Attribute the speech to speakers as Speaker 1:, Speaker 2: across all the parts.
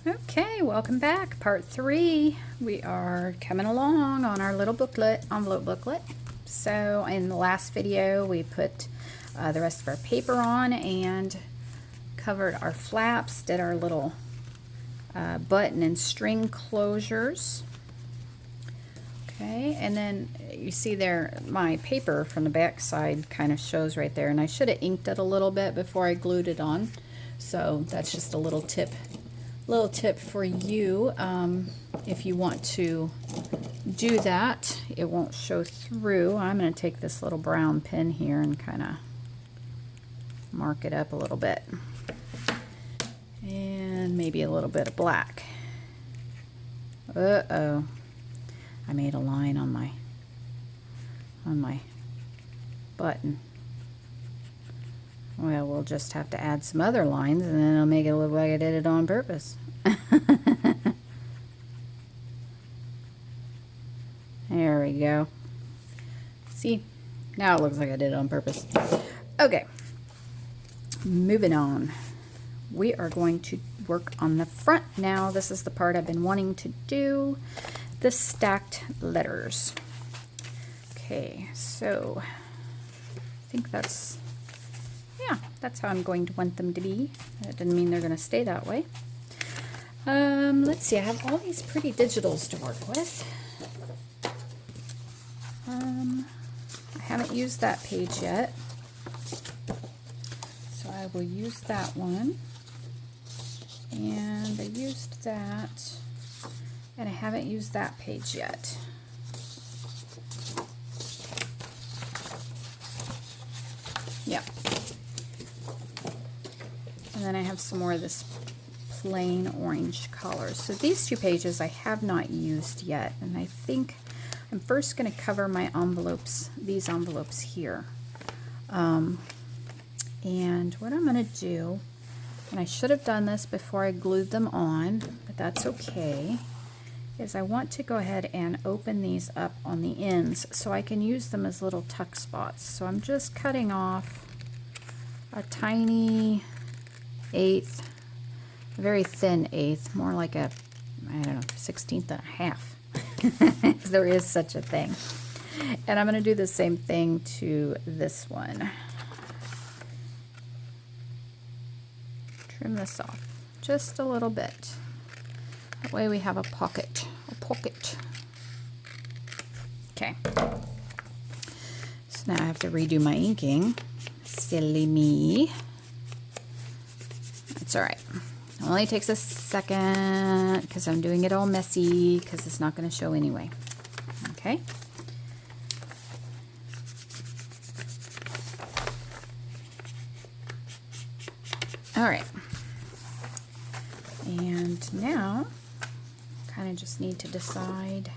Speaker 1: Okay, welcome back. Part 3. We are coming along on our little booklet, envelope booklet. So in the last video we put the rest of our paper on and covered our flaps, did our little button and string closures. Okay, and then you see there my paper from the back side kind of shows right there, and I should have inked it a little bit before I glued it on. So that's just a little tip for you. If you want to do that, it won't show through. I'm going to take this little brown pen here and kind of mark it up a little bit, and maybe a little bit of black. Uh-oh, I made a line on my button. Well, we'll just have to add some other lines, and then it'll make it look like I did it on purpose. There we go. See? Now it looks like I did it on purpose. Okay. Moving on. We are going to work on the front now. This is the part I've been wanting to do. The stacked letters. Okay, so I think that's how I'm going to want them to be. That doesn't mean they're going to stay that way. Let's see, I have all these pretty digitals to work with. I haven't used that page yet, so I will use that one. And I used that, and I haven't used that page yet. Yep. And then I have some more of this plain orange color. So these two pages I have not used yet, and I think I'm first going to cover my envelopes, these envelopes here. And what I'm going to do, and I should have done this before I glued them on, but that's okay, is I want to go ahead and open these up on the ends so I can use them as little tuck spots. So I'm just cutting off a tiny eighth, a very thin eighth, more like a, I don't know, 1/16 and a half. If there is such a thing. And I'm going to do the same thing to this one. Trim this off just a little bit. That way we have a pocket. Okay. So now I have to redo my inking. Silly me. It's alright. It only takes a second because I'm doing it all messy because it's not going to show anyway. Okay. Alright. And now kind of just need to decide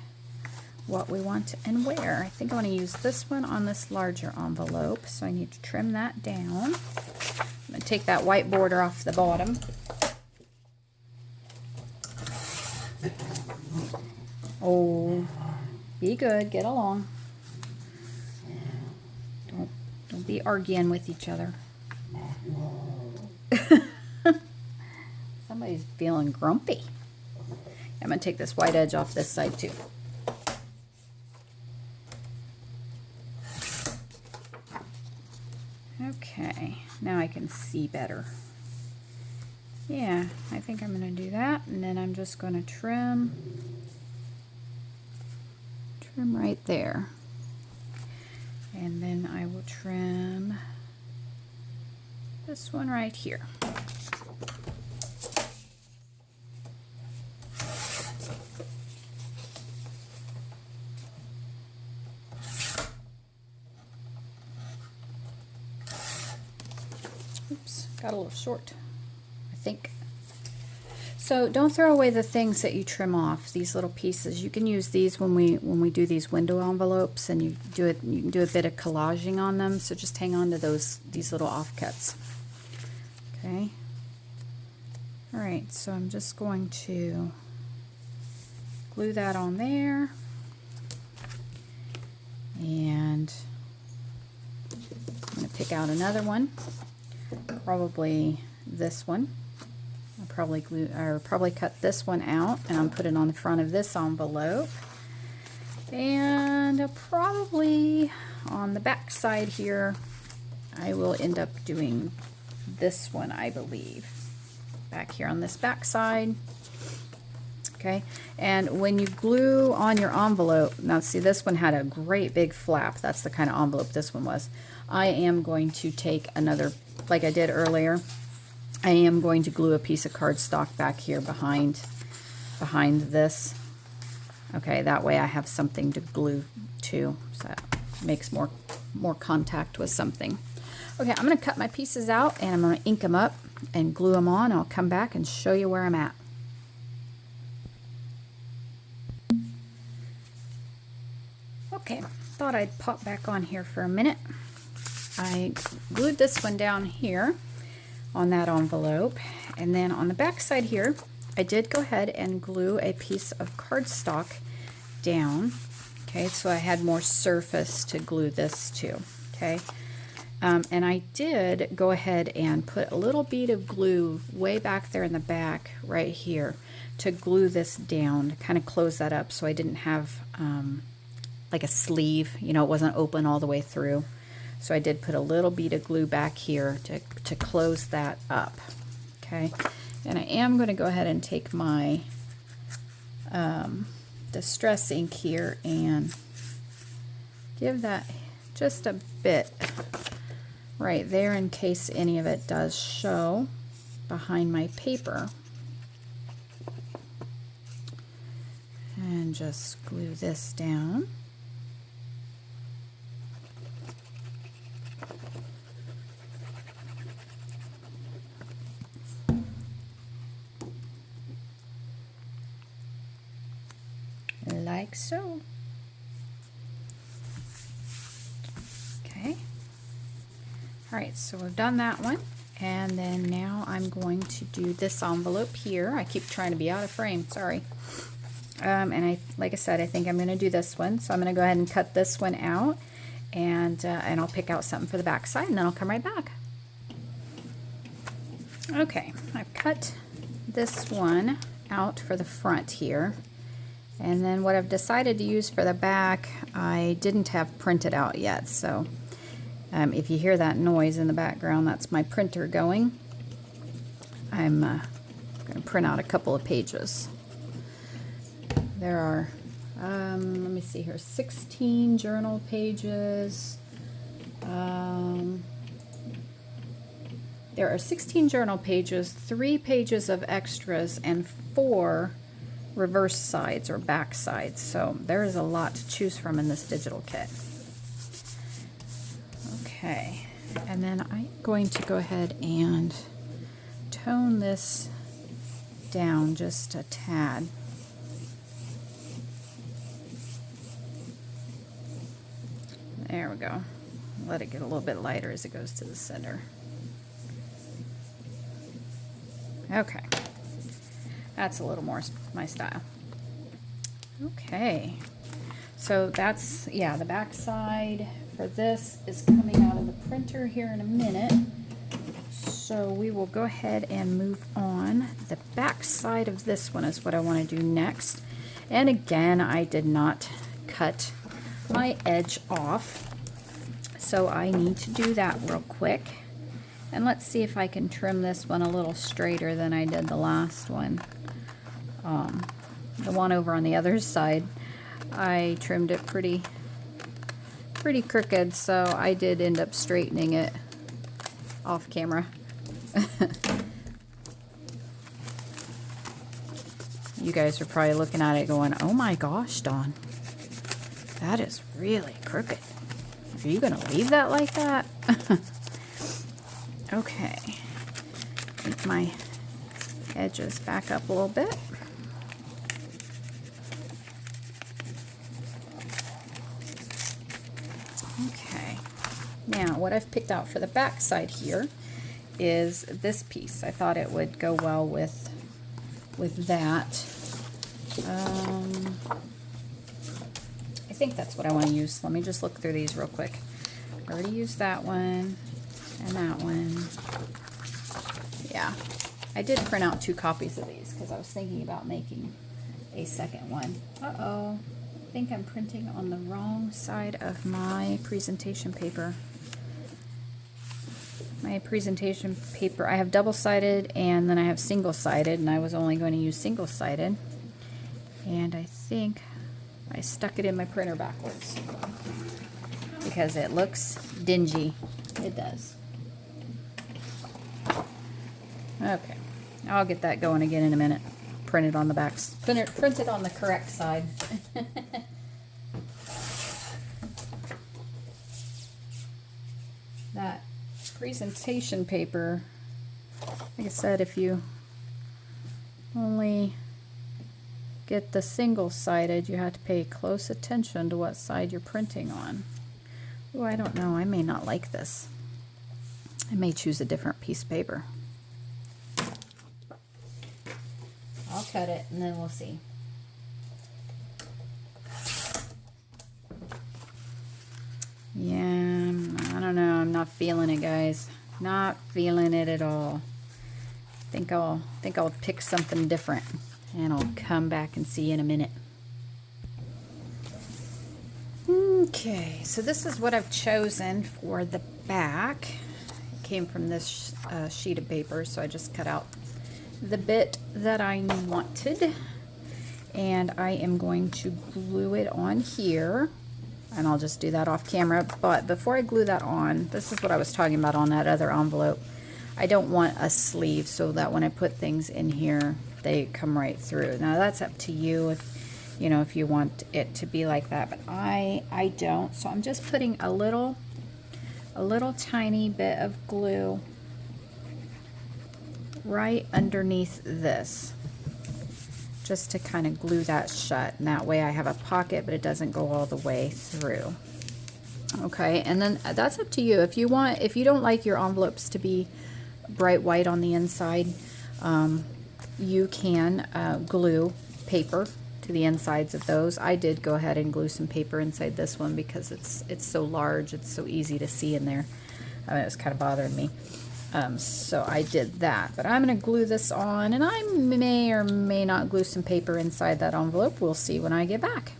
Speaker 1: what we want and where. I think I want to use this one on this larger envelope, so I need to trim that down. I'm going to take that white border off the bottom. Oh, be good, get along. Don't be arguing with each other. Somebody's feeling grumpy. I'm going to take this white edge off this side too. Okay, now I can see better. Yeah, I think I'm going to do that, and then I'm just going to trim right there. And then I will trim this one right here. Oops, got a little short, I think. So don't throw away the things that you trim off, these little pieces. You can use these when we do these window envelopes, and you can do a bit of collaging on them. So just hang on to these little offcuts. Okay. All right. So I'm just going to glue that on there, and I'm going to pick out another one, probably this one. I'll probably cut this one out and I'll put it on the front of this envelope. And probably on the back side here, I will end up doing this one, I believe. Back here on this back side. Okay, and when you glue on your envelope, now see this one had a great big flap. That's the kind of envelope this one was. I am going to take another, like I did earlier, I am going to glue a piece of cardstock back here behind this. Okay, that way I have something to glue to, so that makes more contact with something. Okay, I'm going to cut my pieces out and I'm going to ink them up and glue them on. I'll come back and show you where I'm at. Okay, thought I'd pop back on here for a minute. I glued this one down here on that envelope, and then on the back side here I did go ahead and glue a piece of cardstock down. Okay, so I had more surface to glue this to. Okay, and I did go ahead and put a little bead of glue way back there in the back right here to glue this down, to kind of close that up so I didn't have like a sleeve, you know, it wasn't open all the way through. So I did put a little bead of glue back here to close that up. Okay, and I am going to go ahead and take my distress ink here and give that just a bit right there in case any of it does show behind my paper. And just glue this down. Like so. Okay. All right, so we've done that one, and then now I'm going to do this envelope here. I keep trying to be out of frame, sorry. And like I said, I think I'm going to do this one, so I'm going to go ahead and cut this one out, and I'll pick out something for the back side, and then I'll come right back. Okay, I've cut this one out for the front here. And then what I've decided to use for the back, I didn't have printed out yet. So if you hear that noise in the background, that's my printer going. I'm going to print out a couple of pages. There are, let me see here, 16 journal pages. There are 16 journal pages, 3 pages of extras, and 4 reverse sides or back sides, so there is a lot to choose from in this digital kit. Okay, and then I'm going to go ahead and tone this down just a tad. There we go. Let it get a little bit lighter as it goes to the center. Okay. That's a little more my style. Okay, so that's, yeah, the back side for this is coming out of the printer here in a minute. So we will go ahead and move on. The back side of this one is what I want to do next. And again, I did not cut my edge off, so I need to do that real quick. And let's see if I can trim this one a little straighter than I did the last one. The one over on the other side, I trimmed it pretty crooked, so I did end up straightening it off camera. You guys are probably looking at it going, oh my gosh, Dawn, that is really crooked. Are you going to leave that like that? Okay, keep my edges back up a little bit. Okay, now what I've picked out for the back side here is this piece. I thought it would go well with that. I think that's what I want to use. Let me just look through these real quick. I already used that one and that one. Yeah, I did print out 2 copies of these because I was thinking about making a second one. Uh-oh. I think I'm printing on the wrong side of my presentation paper. My presentation paper, I have double-sided and then I have single-sided, and I was only going to use single-sided. And I think I stuck it in my printer backwards because it looks dingy. It does. Okay, I'll get that going again in a minute. Print it on the backs. Print it on the correct side. That presentation paper, like I said, if you only get the single-sided, you have to pay close attention to what side you're printing on. Oh, I don't know. I may not like this. I may choose a different piece of paper. I'll cut it and then we'll see. Yeah, I don't know. I'm not feeling it, guys. Not feeling it at all. Think I'll pick something different, and I'll come back and see you in a minute. Okay, so this is what I've chosen for the back. It came from this sheet of paper, so I just cut out the bit that I wanted, and I am going to glue it on here, and I'll just do that off camera. But before I glue that on, this is what I was talking about on that other envelope. I don't want a sleeve so that when I put things in here, they come right through. Now that's up to you if you want it to be like that, but I don't. So I'm just putting a little tiny bit of glue right underneath this, just to kind of glue that shut, and that way I have a pocket but it doesn't go all the way through. Okay, and then that's up to you. If you don't like your envelopes to be bright white on the inside, you can glue paper to the insides of those. I did go ahead and glue some paper inside this one because it's so large, it's so easy to see in there. It was kind of bothering me. So I did that, but I'm going to glue this on, and I may or may not glue some paper inside that envelope. We'll see when I get back.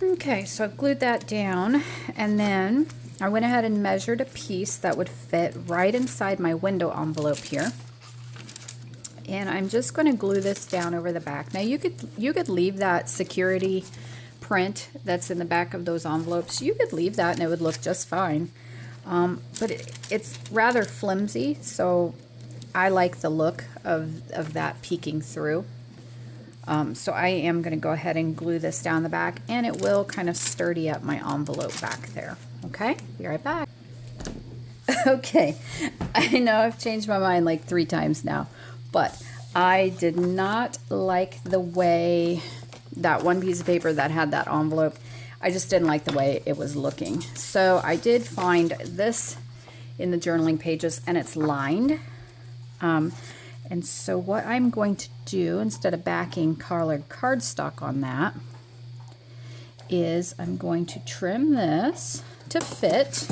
Speaker 1: Okay, so I've glued that down, and then I went ahead and measured a piece that would fit right inside my window envelope here. And I'm just going to glue this down over the back. Now you could leave that security print that's in the back of those envelopes. You could leave that and it would look just fine. But it's rather flimsy, so I like the look of that peeking through. So I am going to go ahead and glue this down the back, and it will kind of sturdy up my envelope back there. Okay, be right back. Okay, I know I've changed my mind like 3 times now, but I did not like the way that one piece of paper that had that envelope, I just didn't like the way it was looking. So I did find this in the journaling pages, and it's lined. And so what I'm going to do, instead of backing colored cardstock on that, is I'm going to trim this to fit.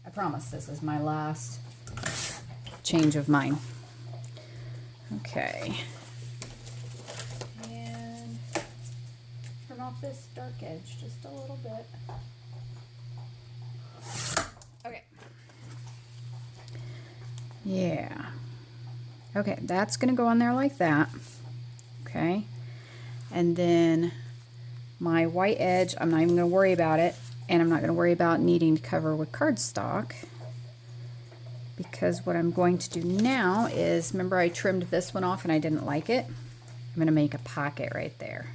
Speaker 1: I promise this is my last change of mine. Okay. And turn off this dark edge just a little bit. Okay. Yeah. Okay, that's going to go on there like that. Okay. And then my white edge, I'm not even going to worry about it. And I'm not going to worry about needing to cover with cardstock, because what I'm going to do now is, remember I trimmed this one off and I didn't like it? I'm going to make a pocket right there.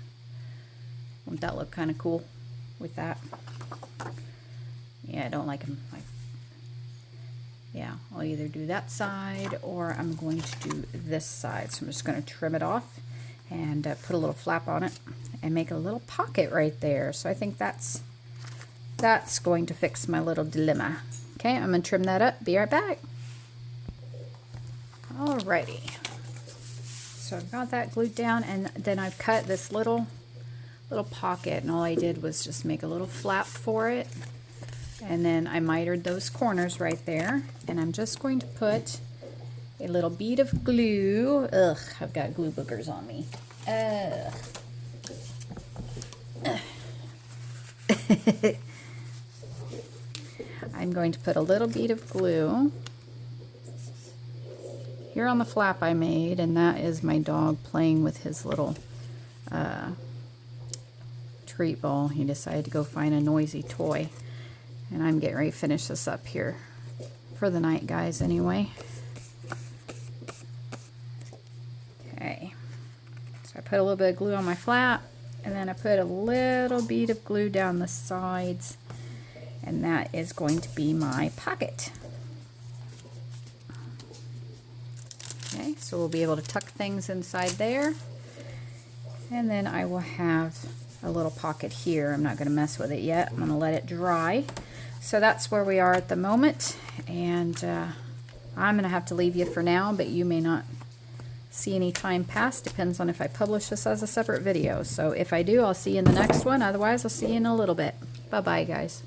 Speaker 1: Won't that look kind of cool with that? Yeah, I don't like them. Yeah, I'll either do that side or I'm going to do this side. So I'm just going to trim it off and put a little flap on it and make a little pocket right there. So I think that's going to fix my little dilemma. Okay, I'm going to trim that up. Be right back. Alrighty. So I've got that glued down, and then I've cut this little pocket, and all I did was just make a little flap for it. And then I mitered those corners right there. And I'm just going to put a little bead of glue. Ugh, I've got glue boogers on me. I'm going to put a little bead of glue here on the flap I made, and that is my dog playing with his little treat ball. He decided to go find a noisy toy, and I'm getting ready to finish this up here for the night, guys, anyway. Okay, so I put a little bit of glue on my flap, and then I put a little bead of glue down the sides, and that is going to be my pocket. Okay, so we'll be able to tuck things inside there, and then I will have a little pocket here. I'm not going to mess with it yet. I'm going to let it dry. So that's where we are at the moment, and I'm going to have to leave you for now, but you may not see any time pass. Depends on if I publish this as a separate video. So if I do, I'll see you in the next one. Otherwise, I'll see you in a little bit. Bye-bye, guys.